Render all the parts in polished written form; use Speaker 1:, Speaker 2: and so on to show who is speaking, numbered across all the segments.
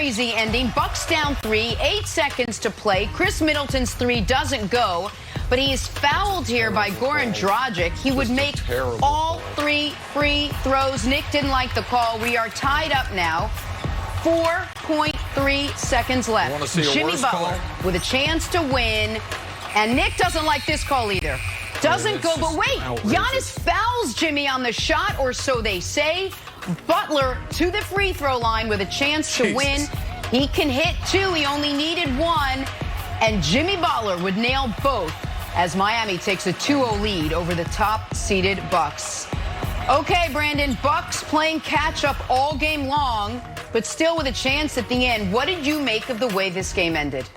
Speaker 1: crazy ending. Bucks down 3, 8 seconds to play. Chris Middleton's 3 doesn't go, but he is fouled here by Goran Dragic. He would make all 3 free throws. Nick didn't like the call. We are tied up now. 4.3 seconds left. Jimmy Butler with a chance to win. And Nick doesn't like this call either. Doesn't go, but wait, Giannis fouls Jimmy on the shot, or so they say. Butler to the free throw line with a chance to win. He can hit 2. He only needed 1. And Jimmy Butler would nail both as Miami takes a 2-0 lead over the top-seeded Bucks. Okay, Brandon, Bucks playing catch-up all game long, but still with a chance at the end. What did you make of the way this game ended?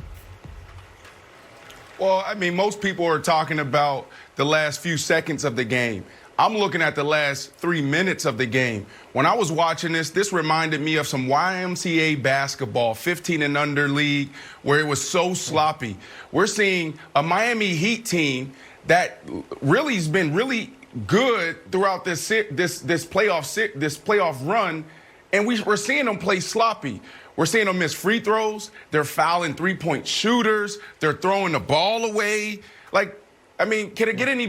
Speaker 2: Well, I mean, most people are talking about the last few seconds of the game. I'm looking at the last 3 minutes of the game. When I was watching this reminded me of some YMCA basketball, 15 and under league, where it was so sloppy. We're seeing a Miami Heat team that really has been really good throughout this playoff run, and we're seeing them play sloppy. We're seeing them miss free throws. They're fouling three-point shooters. They're throwing the ball away. Like, I mean, can it get any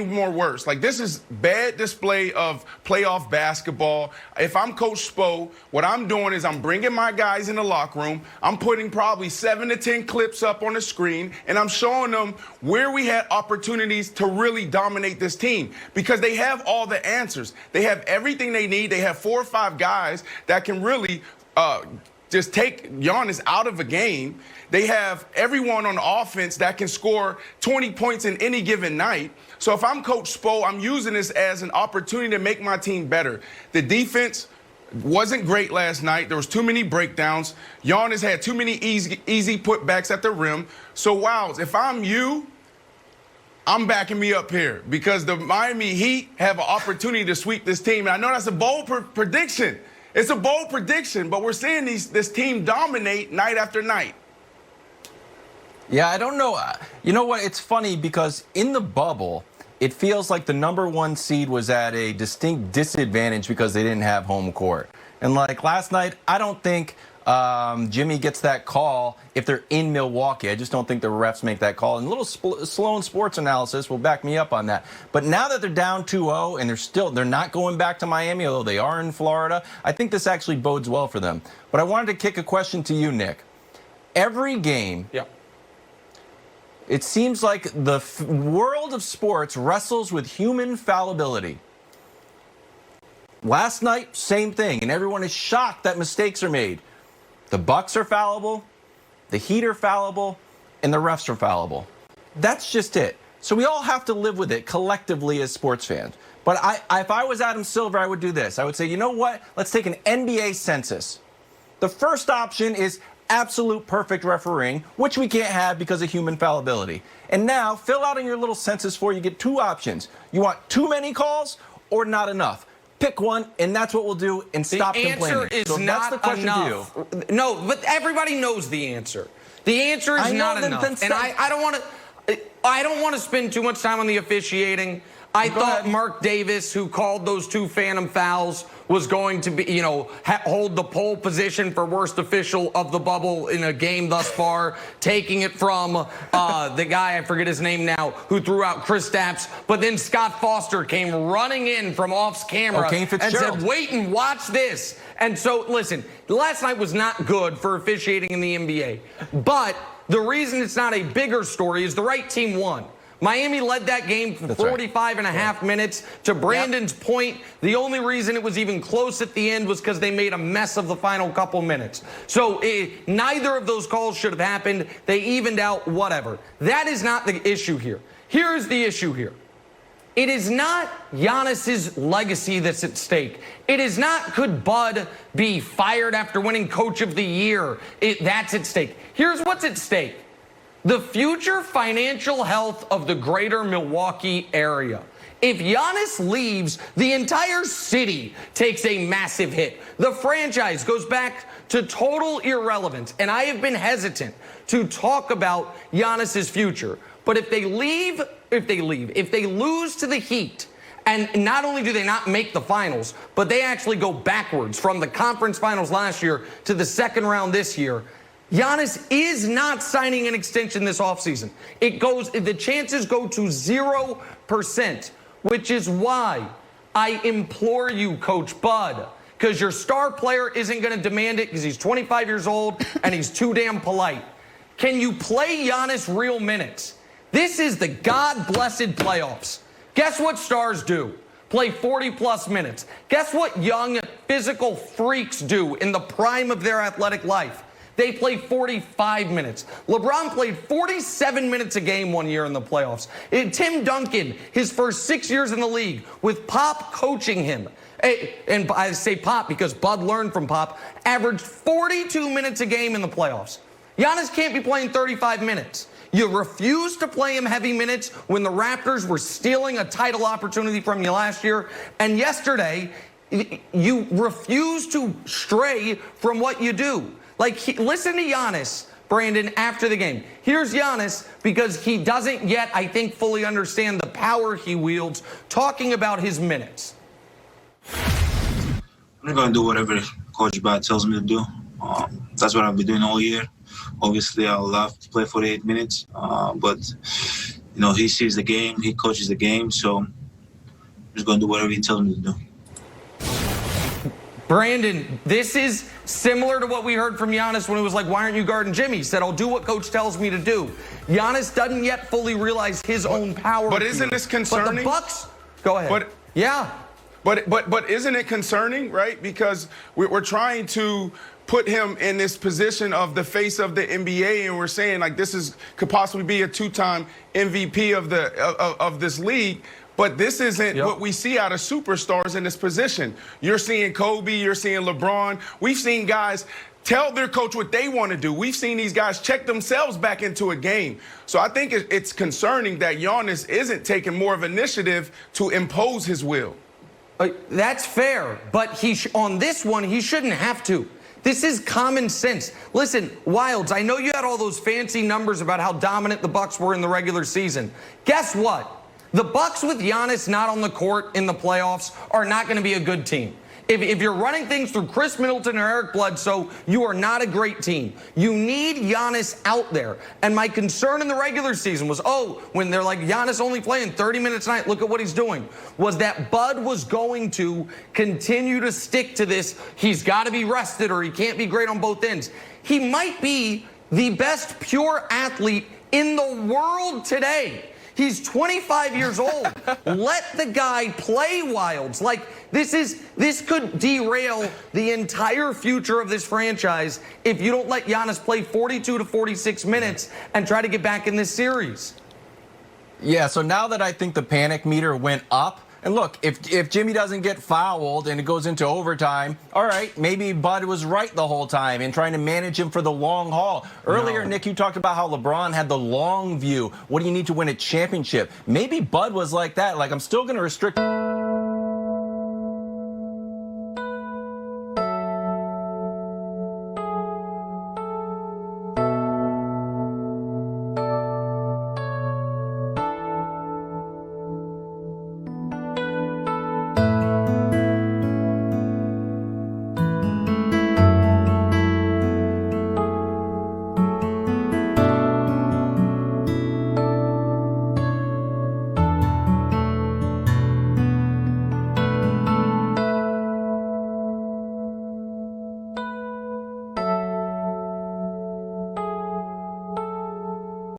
Speaker 2: more worse? Like, this is bad display of playoff basketball. If I'm Coach Spo, what I'm doing is I'm bringing my guys in the locker room. I'm putting probably 7 to 10 clips up on the screen, and I'm showing them where we had opportunities to really dominate this team, because they have all the answers. They have everything they need. They have 4 or 5 guys that can really just take Giannis out of a game. They have everyone on offense that can score 20 points in any given night. So if I'm Coach Spo, I'm using this as an opportunity to make my team better. The defense wasn't great last night. There was too many breakdowns. Giannis had too many easy putbacks at the rim. So, Wows, if I'm you, I'm backing me up here, because the Miami Heat have an opportunity to sweep this team. And I know that's a bold prediction. It's a bold prediction, but we're seeing this team dominate night after night.
Speaker 3: Yeah, I don't know. You know what? It's funny because in the bubble, it feels like the #1 seed was at a distinct disadvantage because they didn't have home court. And like last night, I don't think Jimmy gets that call if they're in Milwaukee. I just don't think the refs make that call. And a little Sloan sports analysis will back me up on that. But now that they're down 2-0 and they're not going back to Miami, although they are in Florida, I think this actually bodes well for them. But I wanted to kick a question to you, Nick. Every game, it seems like the world of sports wrestles with human fallibility. Last night, same thing, and everyone is shocked that mistakes are made. The Bucks are fallible, the Heat are fallible, and the refs are fallible. That's just it. So we all have to live with it collectively as sports fans. But if I was Adam Silver, I would do this. I would say, you know what? Let's take an NBA census. The first option is absolute perfect refereeing, which we can't have because of human fallibility. And now, fill out in your little census form, you get 2 options. You want too many calls or not enough? Pick one, and that's what we'll do, and stop complaining.
Speaker 4: The answer is not enough. No, but everybody knows the answer. The answer is not enough. And I don't want to spend too much time on the officiating. I thought Mark Davis, who called those 2 phantom fouls, was going to be, hold the pole position for worst official of the bubble in a game thus far, taking it from the guy, I forget his name now, who threw out Chris Stapps. But then Scott Foster came running in from off camera and said, wait and watch this. And so, listen, last night was not good for officiating in the NBA. But the reason it's not a bigger story is the right team won. Miami led that game for 45 and a half minutes. To Brandon's point, the only reason it was even close at the end was because they made a mess of the final couple minutes. So neither of those calls should have happened. They evened out, whatever. That is not the issue here. Here's the issue here. It is not Giannis's legacy that's at stake. It is not, could Bud be fired after winning Coach of the Year? That's at stake. Here's what's at stake. The future financial health of the greater Milwaukee area. If Giannis leaves, the entire city takes a massive hit. The franchise goes back to total irrelevance. And I have been hesitant to talk about Giannis's future. But if they lose to the Heat And not only do they not make the finals, but they actually go backwards from the conference finals last year to the second round this year. Giannis is not signing an extension this offseason. The chances go to 0%, which is why I implore you, Coach Bud, because your star player isn't going to demand it because he's 25 years old and he's too damn polite. Can you play Giannis real minutes? This is the God-blessed playoffs. Guess what stars do? Play 40-plus minutes. Guess what young physical freaks do in the prime of their athletic life? They play 45 minutes. LeBron played 47 minutes a game one year in the playoffs. Tim Duncan, his first 6 years in the league, with Pop coaching him, and I say Pop because Bud learned from Pop, averaged 42 minutes a game in the playoffs. Giannis can't be playing 35 minutes. You refused to play him heavy minutes when the Raptors were stealing a title opportunity from you last year. And yesterday, you refused to stray from what you do. Listen to Giannis, Brandon, after the game. Here's Giannis, because he doesn't yet, I think, fully understand the power he wields, talking about his minutes.
Speaker 5: I'm going to do whatever Coach Bud tells me to do. That's what I've been doing all year. Obviously, I love to play 48 minutes, but, he sees the game, he coaches the game, so I'm just going to do whatever he tells me to do.
Speaker 4: Brandon, this is similar to what we heard from Giannis when he was like, why aren't you guarding Jimmy? He said, I'll do what coach tells me to do. Giannis doesn't yet fully realize his own power.
Speaker 2: But isn't this concerning?
Speaker 4: But the Bucks, go ahead.
Speaker 2: But isn't it concerning, right? Because we're trying to put him in this position of the face of the NBA, and we're saying this could possibly be a two-time MVP of this league. But this isn't what we see out of superstars in this position. You're seeing Kobe, you're seeing LeBron. We've seen guys tell their coach what they want to do. We've seen these guys check themselves back into a game. So I think it's concerning that Giannis isn't taking more of initiative to impose his will.
Speaker 4: That's fair, but on this one, he shouldn't have to. This is common sense. Listen, Wilds, I know you had all those fancy numbers about how dominant the Bucks were in the regular season. Guess what? The Bucks with Giannis not on the court in the playoffs are not going to be a good team. If you're running things through Chris Middleton or Eric Bledsoe, you are not a great team. You need Giannis out there. And my concern in the regular season was, when they're like, Giannis only playing 30 minutes a night, look at what he's doing, was that Bud was going to continue to stick to this. He's got to be rested or he can't be great on both ends. He might be the best pure athlete in the world today. He's 25 years old. Let the guy play, Wilds. This could derail the entire future of this franchise if you don't let Giannis play 42 to 46 minutes and try to get back in this series.
Speaker 3: Yeah, so now that I think the panic meter went up, and look, if Jimmy doesn't get fouled and it goes into overtime, all right, maybe Bud was right the whole time in trying to manage him for the long haul. Earlier, Nick, you talked about how LeBron had the long view. What do you need to win a championship? Maybe Bud was like that. I'm still going to restrict...